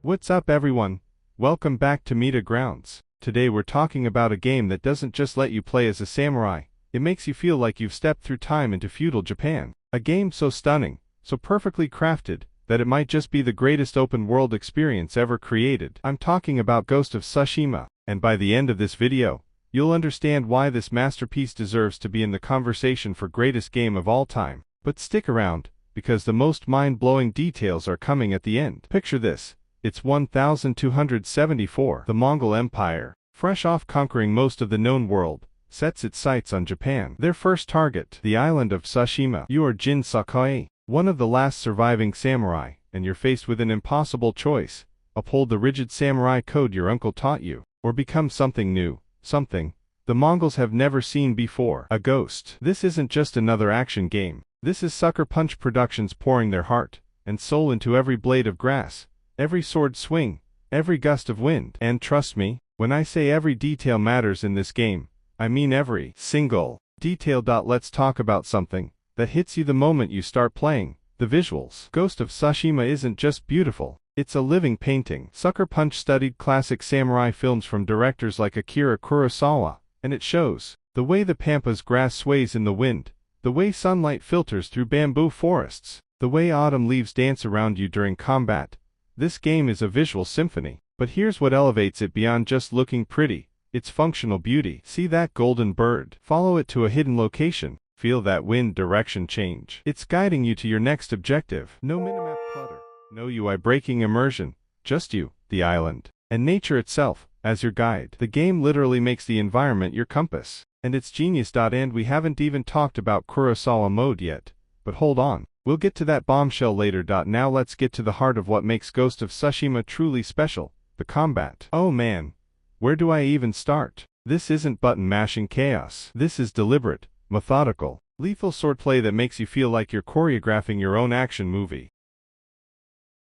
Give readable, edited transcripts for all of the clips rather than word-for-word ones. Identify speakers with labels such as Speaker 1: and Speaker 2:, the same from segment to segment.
Speaker 1: What's up everyone? Welcome back to Meta Grounds. Today we're talking about a game that doesn't just let you play as a samurai, it makes you feel like you've stepped through time into feudal Japan. A game so stunning, so perfectly crafted, that it might just be the greatest open-world experience ever created. I'm talking about Ghost of Tsushima, and by the end of this video, you'll understand why this masterpiece deserves to be in the conversation for greatest game of all time. But stick around, because the most mind-blowing details are coming at the end. Picture this. It's 1274. The Mongol Empire, fresh off conquering most of the known world, sets its sights on Japan. Their first target, the island of Tsushima. You are Jin Sakai, one of the last surviving samurai, and you're faced with an impossible choice. Uphold the rigid samurai code your uncle taught you, or become something new, something the Mongols have never seen before. A ghost. This isn't just another action game. This is Sucker Punch Productions pouring their heart and soul into every blade of grass, every sword swing, every gust of wind. And trust me, when I say every detail matters in this game, I mean every single detail. Let's talk about something that hits you the moment you start playing: the visuals. Ghost of Tsushima isn't just beautiful, it's a living painting. Sucker Punch studied classic samurai films from directors like Akira Kurosawa, and it shows. The way the pampas grass sways in the wind, the way sunlight filters through bamboo forests, the way autumn leaves dance around you during combat. This game is a visual symphony. But here's what elevates it beyond just looking pretty: its functional beauty. See that golden bird? Follow it to a hidden location. Feel that wind direction change. It's guiding you to your next objective. No minimap clutter, no UI breaking immersion, just you, the island, and nature itself as your guide. The game literally makes the environment your compass. And it's genius. And we haven't even talked about Kurosawa Mode yet. But hold on. We'll get to that bombshell later. Now let's get to the heart of what makes Ghost of Tsushima truly special: the combat. Oh man, where do I even start? This isn't button-mashing chaos. This is deliberate, methodical, lethal swordplay that makes you feel like you're choreographing your own action movie.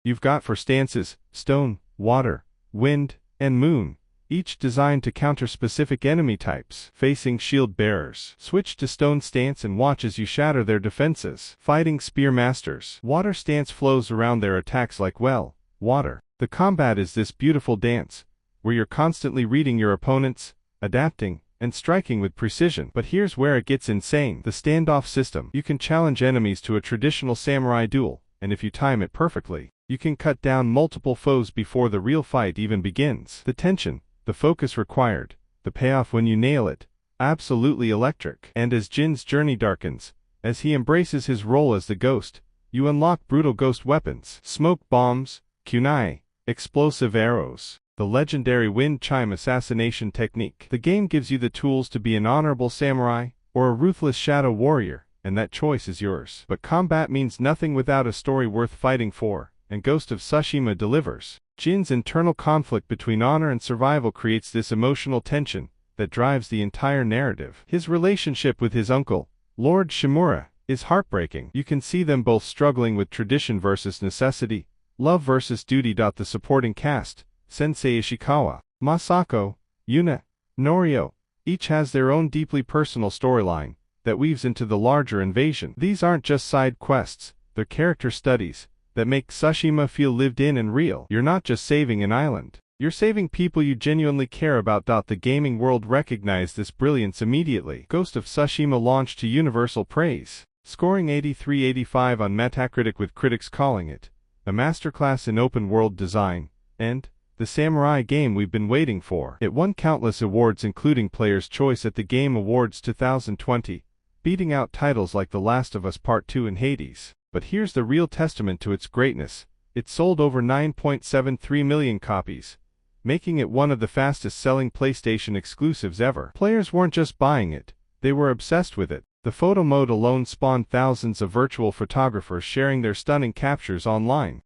Speaker 1: You've got 4 stances: stone, water, wind, and moon, each designed to counter specific enemy types. Facing shield bearers, switch to stone stance and watch as you shatter their defenses. Fighting spear masters, water stance flows around their attacks like, well, water. The combat is this beautiful dance, where you're constantly reading your opponents, adapting, and striking with precision. But here's where it gets insane: the standoff system. You can challenge enemies to a traditional samurai duel, and if you time it perfectly, you can cut down multiple foes before the real fight even begins. The tension, the focus required, the payoff when you nail it, absolutely electric. And as Jin's journey darkens, as he embraces his role as the ghost, you unlock brutal ghost weapons: smoke bombs, kunai, explosive arrows, the legendary wind chime assassination technique. The game gives you the tools to be an honorable samurai, or a ruthless shadow warrior, and that choice is yours. But combat means nothing without a story worth fighting for, and Ghost of Tsushima delivers. Jin's internal conflict between honor and survival creates this emotional tension that drives the entire narrative. His relationship with his uncle, Lord Shimura, is heartbreaking. You can see them both struggling with tradition versus necessity, love versus duty. The supporting cast, Sensei Ishikawa, Masako, Yuna, Norio, each has their own deeply personal storyline that weaves into the larger invasion. These aren't just side quests, they're character studies that make Tsushima feel lived in and real. You're not just saving an island, you're saving people you genuinely care about. The gaming world recognized this brilliance immediately. Ghost of Tsushima launched to universal praise, scoring 83/85 on Metacritic, with critics calling it a masterclass in open-world design, and the samurai game we've been waiting for. It won countless awards, including Player's Choice at the Game Awards 2020, beating out titles like The Last of Us Part 2 and Hades. But here's the real testament to its greatness: it sold over 9.73 million copies, making it one of the fastest-selling PlayStation exclusives ever. Players weren't just buying it, they were obsessed with it. The photo mode alone spawned thousands of virtual photographers sharing their stunning captures online.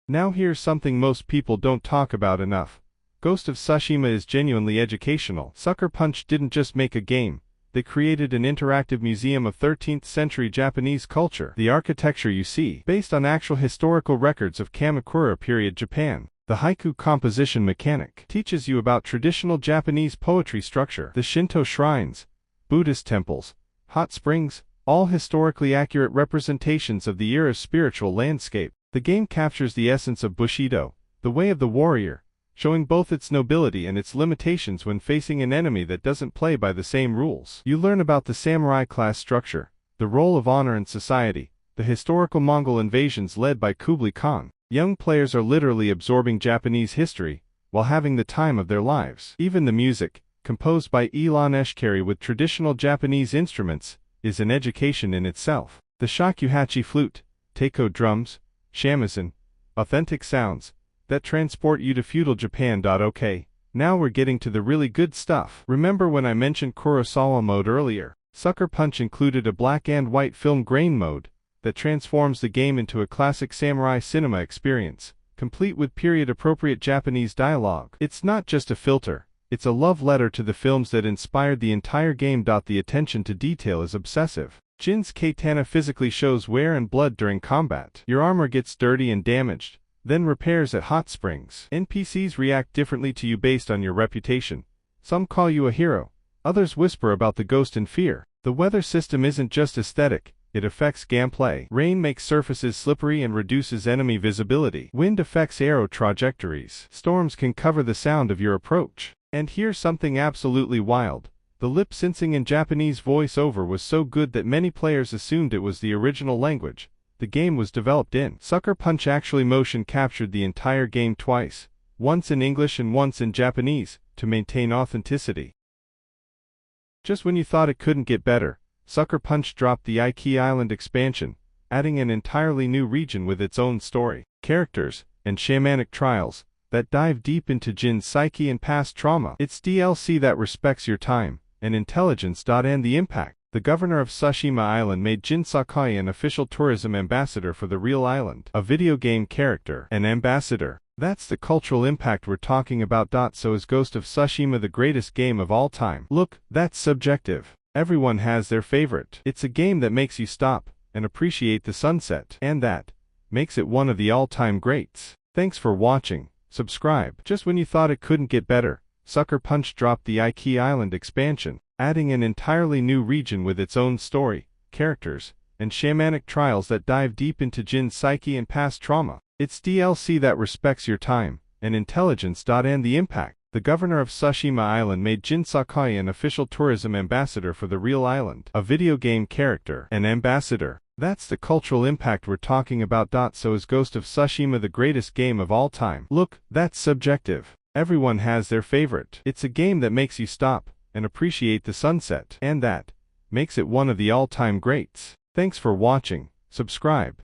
Speaker 1: Now here's something most people don't talk about enough: Ghost of Tsushima is genuinely educational. Sucker Punch didn't just make a game, they created an interactive museum of 13th century Japanese culture. The architecture you see, based on actual historical records of Kamakura period Japan. The haiku composition mechanic teaches you about traditional Japanese poetry structure. The Shinto shrines, Buddhist temples, hot springs, all historically accurate representations of the era's spiritual landscape. The game captures the essence of Bushido, the way of the warrior, showing both its nobility and its limitations when facing an enemy that doesn't play by the same rules. You learn about the samurai class structure, the role of honor in society, the historical Mongol invasions led by Kublai Khan. Young players are literally absorbing Japanese history while having the time of their lives. Even the music, composed by Ilan Eshkari with traditional Japanese instruments, is an education in itself. The shakuhachi flute, taiko drums, shamisen, authentic sounds that transport you to feudal Japan. Okay, now we're getting to the really good stuff. Remember when I mentioned Kurosawa Mode earlier? Sucker Punch included a black and white film grain mode that transforms the game into a classic samurai cinema experience, complete with period-appropriate Japanese dialogue. It's not just a filter, it's a love letter to the films that inspired the entire game. The attention to detail is obsessive. Jin's katana physically shows wear and blood during combat. Your armor gets dirty and damaged, then repairs at hot springs. NPCs react differently to you based on your reputation. Some call you a hero, others whisper about the ghost in fear. The weather system isn't just aesthetic, it affects gameplay. Rain makes surfaces slippery and reduces enemy visibility. Wind affects arrow trajectories. Storms can cover the sound of your approach. And here's something absolutely wild. The lip-syncing in Japanese voice-over was so good that many players assumed it was the original language the game was developed in. Sucker Punch actually motion captured the entire game twice, once in English and once in Japanese, to maintain authenticity. Just when you thought it couldn't get better, Sucker Punch dropped the Iki Island expansion, adding an entirely new region with its own story, characters, and shamanic trials that dive deep into Jin's psyche and past trauma. It's DLC that respects your time and intelligence. And the impact. The governor of Tsushima Island made Jin Sakai an official tourism ambassador for the real island. A video game character, an ambassador. That's the cultural impact we're talking about. So is Ghost of Tsushima the greatest game of all time? Look, that's subjective. Everyone has their favorite. It's a game that makes you stop and appreciate the sunset. And that makes it one of the all-time greats. Thanks for watching. Subscribe. Just when you thought it couldn't get better, Sucker Punch dropped the Iki Island expansion, adding an entirely new region with its own story, characters, and shamanic trials that dive deep into Jin's psyche and past trauma. It's DLC that respects your time and intelligence. And the impact. The governor of Tsushima Island made Jin Sakai an official tourism ambassador for the real island. A video game character, an ambassador. That's the cultural impact we're talking about. So is Ghost of Tsushima the greatest game of all time? Look, that's subjective. Everyone has their favorite. It's a game that makes you stop and appreciate the sunset. And that makes it one of the all-time greats. Thanks for watching. Subscribe.